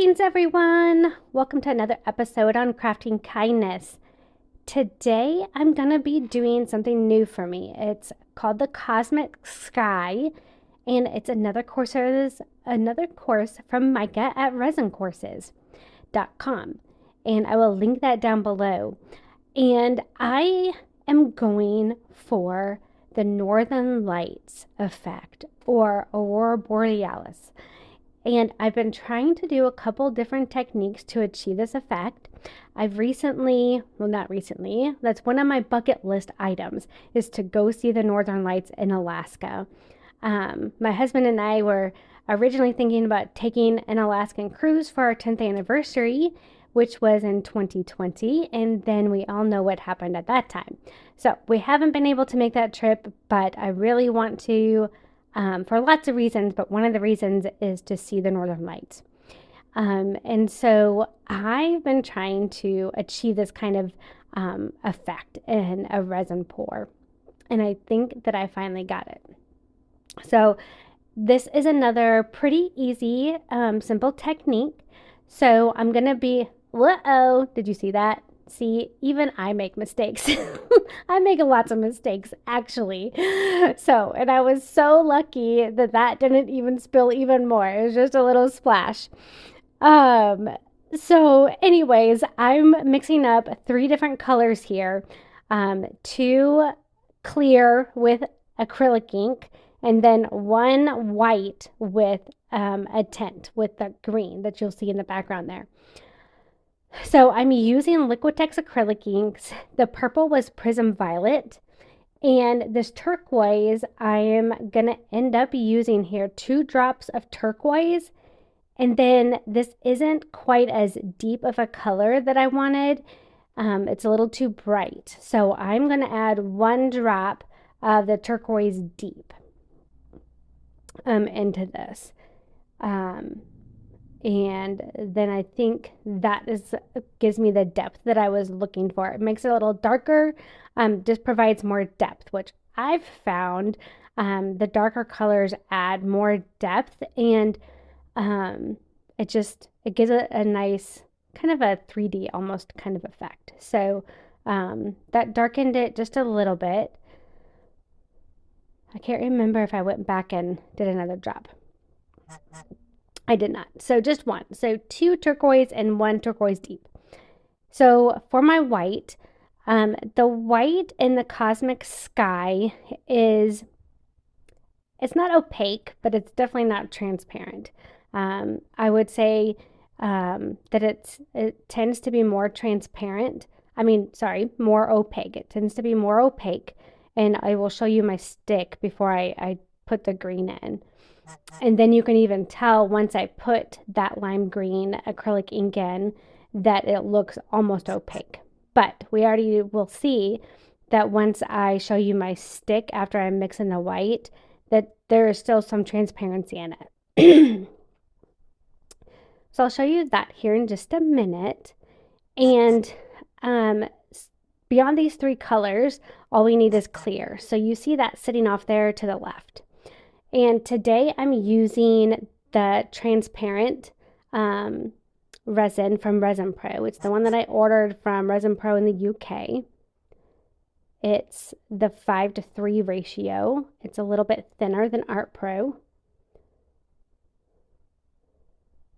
Greetings, everyone. Welcome to another episode on Crafting Kindness. Today, I'm going to be doing something new for me. It's called the Cosmic Sky, and it's another course from Majka at ResinCourses.com, and I will link that down below. And I am going for the Northern Lights effect, or Aurora Borealis. And I've been trying to do a couple different techniques to achieve this effect. Not recently, that's one of my bucket list items, is to go see the Northern Lights in Alaska. My husband and I were originally thinking about taking an Alaskan cruise for our 10th anniversary, which was in 2020, and then we all know what happened at that time. So we haven't been able to make that trip, but I really want to, for lots of reasons, but one of the reasons is to see the Northern Lights. And so I've been trying to achieve this kind of effect in a resin pour, and I think that I finally got it. So this is another pretty easy, simple technique. So I'm going to be, did you see that? See, even I make mistakes. I make lots of mistakes, actually. And I was so lucky that didn't even spill even more. It was just a little splash. Anyways, I'm mixing up 3 different colors here. 2 clear with acrylic ink, and then 1 white with a tint with the green that you'll see in the background there. So I'm using Liquitex acrylic inks. The purple was Prism Violet, and this turquoise I am going to end up using here 2 drops of turquoise, and then this isn't quite as deep of a color that I wanted. It's a little too bright, so I'm going to add 1 drop of the turquoise deep into this. And then I think that gives me the depth that I was looking for. It makes it a little darker, just provides more depth, which I've found the darker colors add more depth, and it gives it a nice kind of a 3D almost kind of effect. So that darkened it just a little bit. I can't remember if I went back and did another drop. I did not. So just 1. So 2 turquoise and 1 turquoise deep. So for my white, the white in the Cosmic Sky it's not opaque, but it's definitely not transparent. I would say that it tends to be more transparent. More opaque. It tends to be more opaque. And I will show you my stick before I put the green in. And then you can even tell once I put that lime green acrylic ink in that it looks almost opaque. But we already will see that once I show you my stick after I mix in the white, that there is still some transparency in it. So I'll show you that here in just a minute. And beyond these 3 colors, all we need is clear. So you see that sitting off there to the left. And today I'm using the transparent resin from Resin Pro. It's the one that I ordered from Resin Pro in the UK. It's the 5:3 ratio. It's a little bit thinner than Art Pro.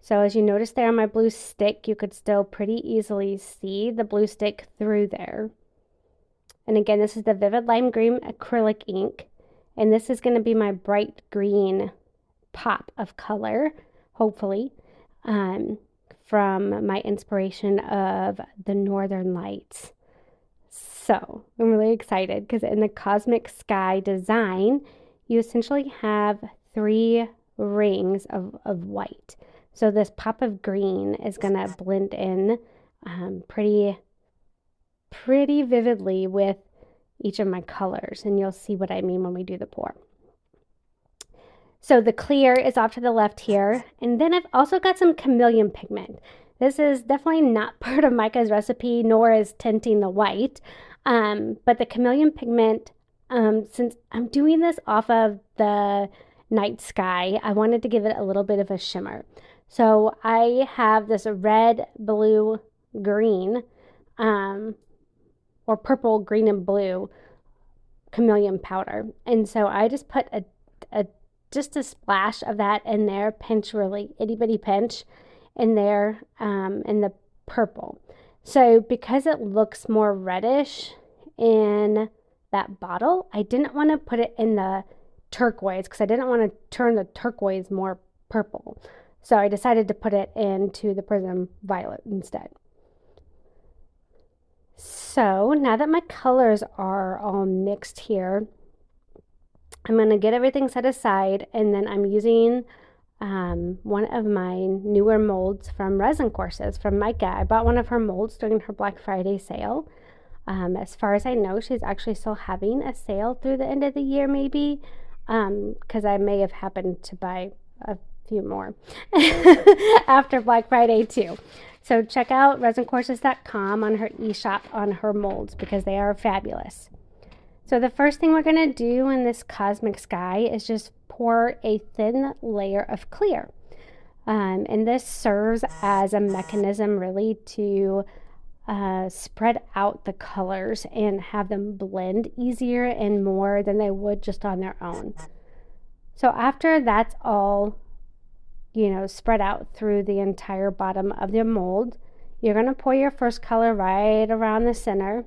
So as you notice there on my blue stick, you could still pretty easily see the blue stick through there. And again, this is the Vivid Lime Green acrylic ink. And this is going to be my bright green pop of color, hopefully, from my inspiration of the Northern Lights. So I'm really excited because in the Cosmic Sky design, you essentially have 3 rings of white. So this pop of green is going to blend in pretty vividly with each of my colors, and you'll see what I mean when we do the pour. So the clear is off to the left here, and then I've also got some Chameleon pigment. This is definitely not part of Majka's recipe, nor is tinting the white, but the Chameleon pigment, since I'm doing this off of the night sky, I wanted to give it a little bit of a shimmer. So I have this red, blue, green, or purple, green, and blue chameleon powder. And so I just put just a splash of that in there, pinch really itty bitty pinch in there, in the purple. So because it looks more reddish in that bottle, I didn't want to put it in the turquoise because I didn't want to turn the turquoise more purple. So I decided to put it into the prism violet instead. So now that my colors are all mixed here, I'm going to get everything set aside, and then I'm using one of my newer molds from ResinCourses from Majka. I bought one of her molds during her Black Friday sale. As far as I know, she's actually still having a sale through the end of the year, maybe, because I may have happened to buy a few more after Black Friday too. So check out resincourses.com on her eShop on her molds because they are fabulous. So the first thing we're going to do in this cosmic sky is just pour a thin layer of clear. And this serves as a mechanism really to spread out the colors and have them blend easier and more than they would just on their own. So after that's all, spread out through the entire bottom of the mold, you're going to pour your first color right around the center.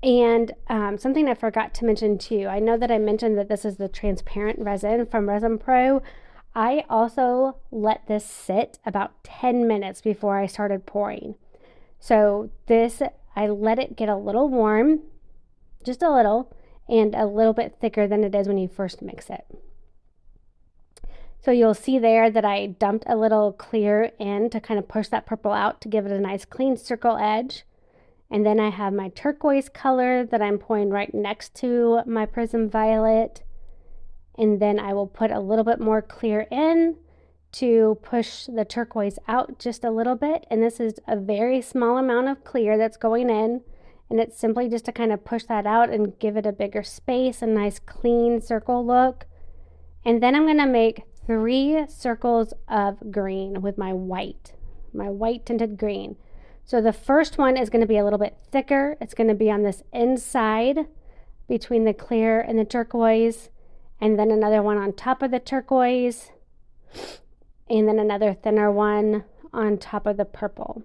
And something I forgot to mention too, I know that I mentioned that this is the transparent resin from Resin Pro. I also let this sit about 10 minutes before I started pouring. So I let it get a little warm, just a little, and a little bit thicker than it is when you first mix it. So you'll see there that I dumped a little clear in to kind of push that purple out to give it a nice clean circle edge. And then I have my turquoise color that I'm pouring right next to my prism violet. And then I will put a little bit more clear in to push the turquoise out just a little bit. And this is a very small amount of clear that's going in. And it's simply just to kind of push that out and give it a bigger space, a nice clean circle look. And then I'm going to make 3 circles of green with my white tinted green. So the first one is going to be a little bit thicker. It's going to be on this inside between the clear and the turquoise, and then another one on top of the turquoise, and then another thinner one on top of the purple.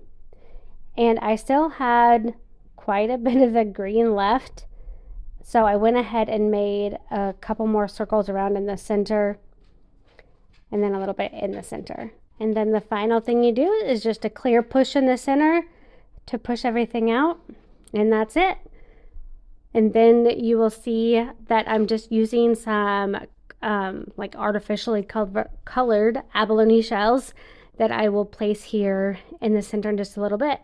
And I still had quite a bit of the green left, so I went ahead and made a couple more circles around in the center, and then a little bit in the center. And then the final thing you do is just a clear push in the center to push everything out, and that's it. And then you will see that I'm just using some like artificially colored abalone shells that I will place here in the center in just a little bit.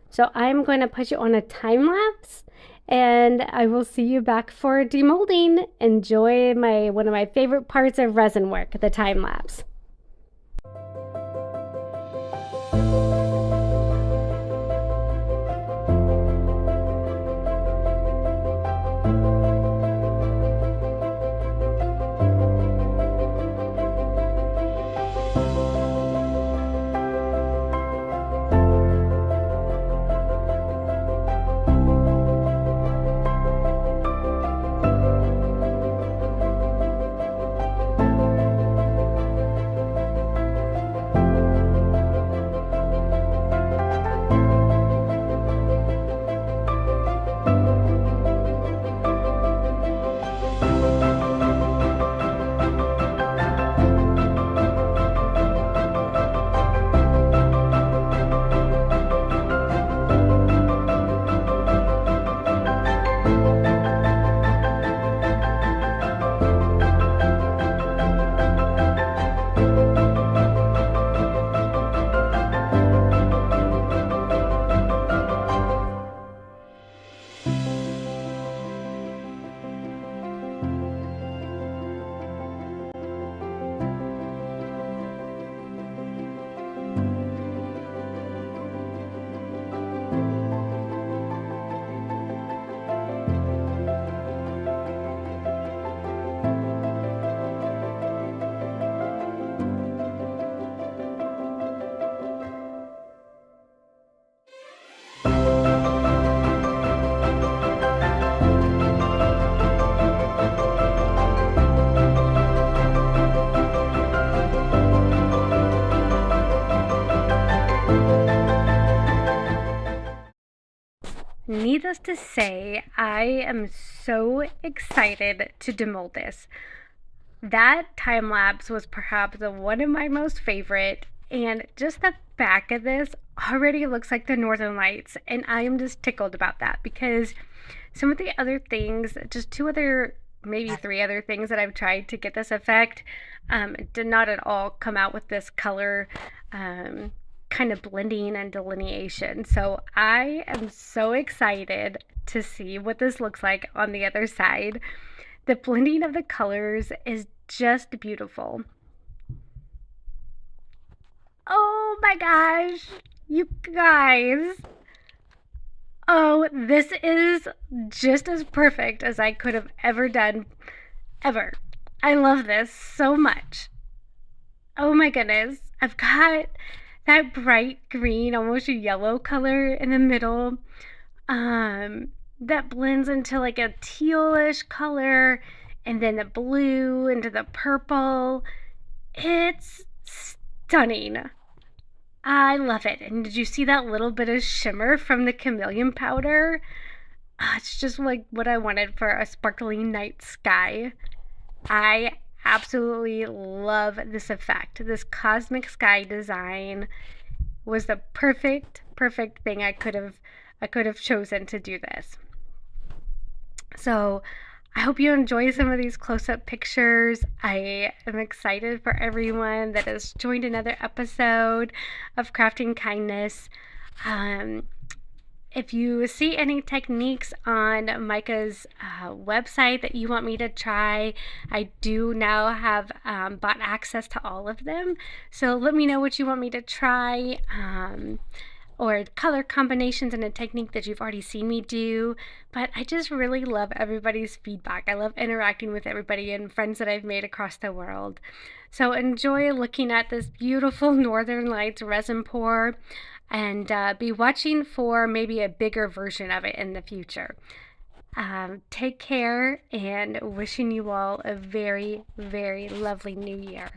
So I'm going to put you on a time lapse, and I will see you back for demolding. Enjoy one of my favorite parts of resin work, the time lapse. needless to say, I am so excited to demold this. That time lapse was perhaps one of my most favorite, and just the back of this already looks like the Northern Lights, and I am just tickled about that because some of the other things, just two other, maybe three other things that I've tried to get this effect, did not at all come out with this color kind of blending and delineation. So I am so excited to see what this looks like on the other side. The blending of the colors is just beautiful. Oh my gosh, you guys. Oh, this is just as perfect as I could have ever done, ever. I love this so much. Oh my goodness. I've got that bright green, almost yellow color in the middle. That blends into like a tealish color, and then the blue into the purple. It's stunning. I love it. And did you see that little bit of shimmer from the chameleon powder? It's just like what I wanted for a sparkling night sky. I absolutely love this effect. This cosmic sky design was the perfect thing I could have chosen to do this. So I hope you enjoy some of these close-up pictures. I am excited for everyone that has joined another episode of Crafting Kindness. If you see any techniques on Majka's website that you want me to try, I do now have bought access to all of them. So let me know what you want me to try, or color combinations and a technique that you've already seen me do. But I just really love everybody's feedback. I love interacting with everybody and friends that I've made across the world. So enjoy looking at this beautiful Northern Lights resin pour, and be watching for maybe a bigger version of it in the future. Take care, and wishing you all a very, very lovely new year.